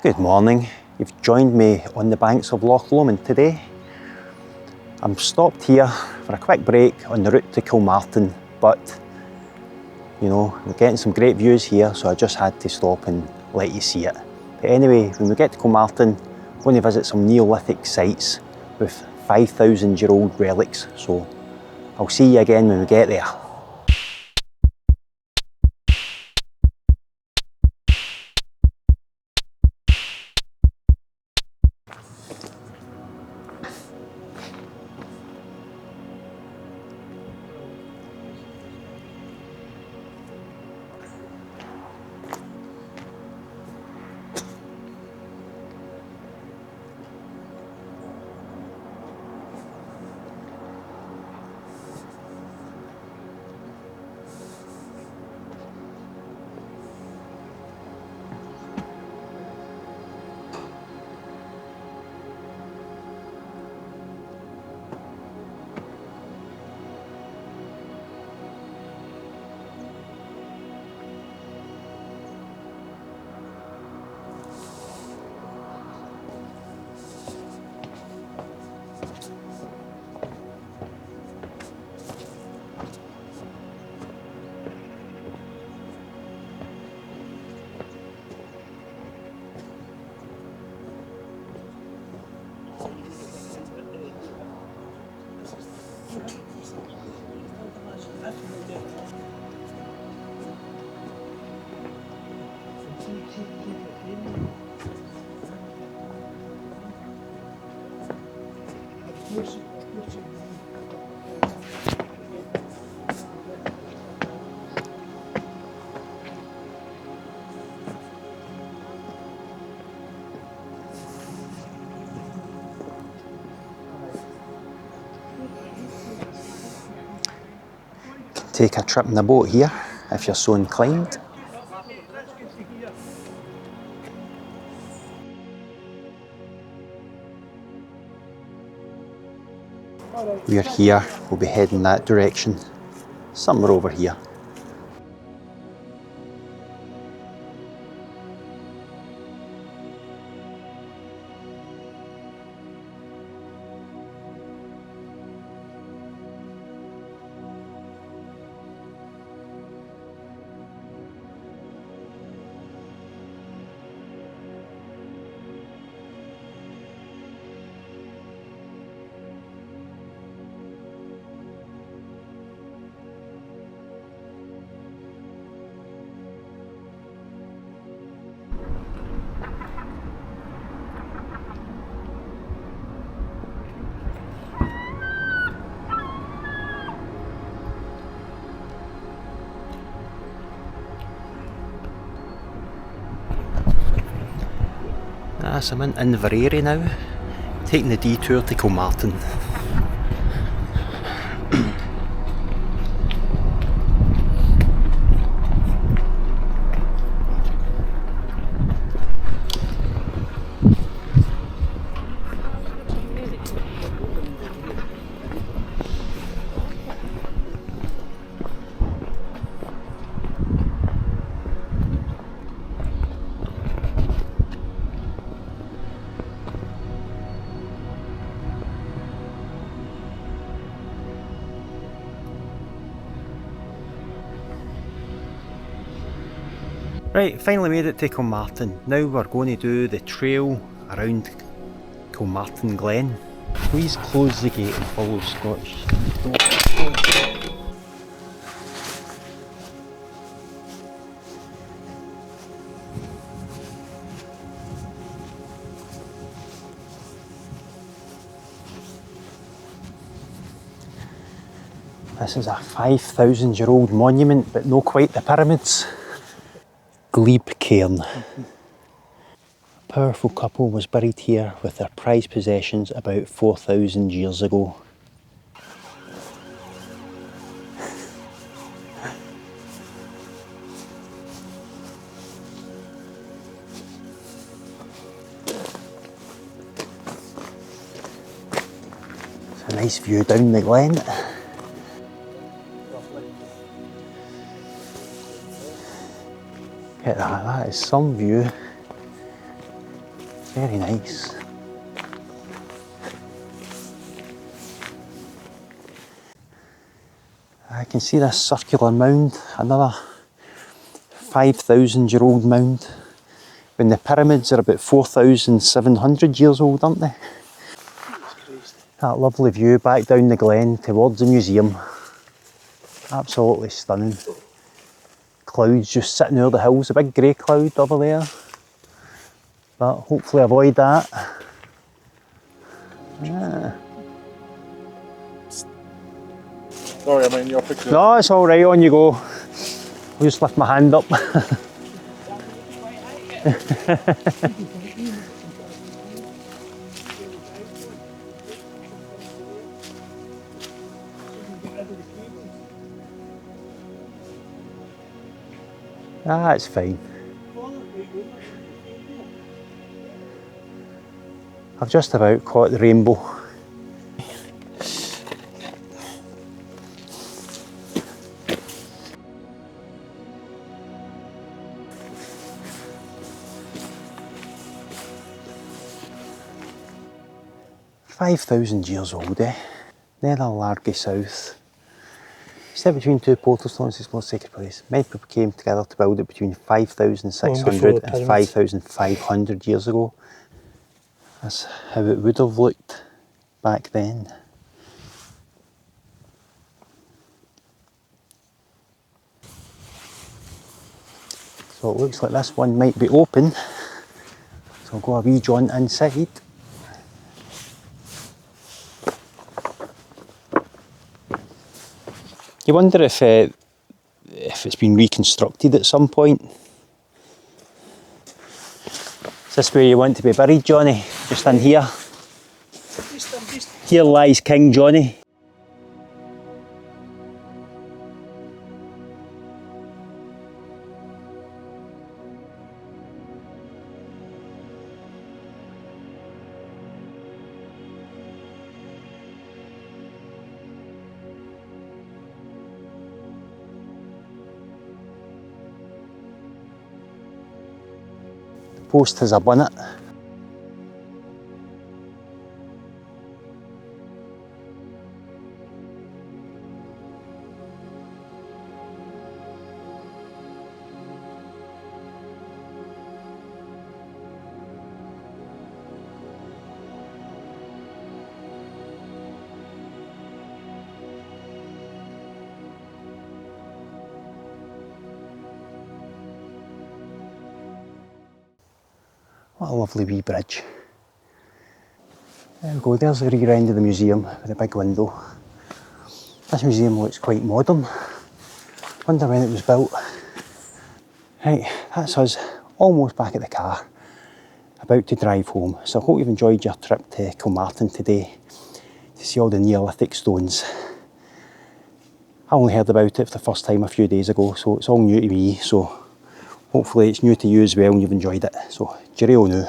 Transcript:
Good morning. You've joined me on the banks of Loch Lomond today. I'm stopped here for a quick break on the route to Kilmartin, but you know, we're getting some great views here, so I just had to stop and let you see it. But anyway, when we get to Kilmartin, we're going to visit some Neolithic sites with 5,000-year-old relics, so I'll see you again when we get there. Take a trip in the boat here if you're so inclined. We're here, we'll be heading that direction, somewhere over here. So I'm in Inverary now, taking the detour to Kilmartin. Right, finally made it to Kilmartin. Now we're going to do the trail around Kilmartin Glen. Please close the gate and follow Scottish. This is a 5,000-year-old monument, but not quite the pyramids. Glebe Cairn. A powerful couple was buried here with their prized possessions about 4,000 years ago. It's a nice view down the glen. Look at that, that is some view. Very nice. I can see this circular mound, another 5,000-year-old mound, when the pyramids are about 4,700 years old, aren't they? That lovely view back down the glen towards the museum. Absolutely stunning. Clouds just sitting over the hills, a big grey cloud over there. But hopefully avoid that. Yeah. Sorry, I'm in your picture. No, it's alright, on you go. I'll just lift my hand up. Ah, it's fine. I've just about caught the rainbow. $5,000 old, eh? Near Largy South. Set between two portal stones, it's most sacred place. Many people came together to build it between 5,600 and 5,500 years ago. That's how it would have looked back then. So it looks like this one might be open. So I'll go a wee jaunt inside. You wonder if it's been reconstructed at some point. Is this where you want to be buried, Johnny? Just in here? Here lies King Johnny. Post has a bonnet. What a lovely wee bridge. There we go, there's the rear end of the museum with a big window. This museum looks quite modern. Wonder when it was built. Right, that's us almost back at the car, about to drive home. So I hope you've enjoyed your trip to Kilmartin today to see all the Neolithic stones. I only heard about it for the first time a few days ago, so it's all new to me. So hopefully it's new to you as well and you've enjoyed it. So, cheerio now.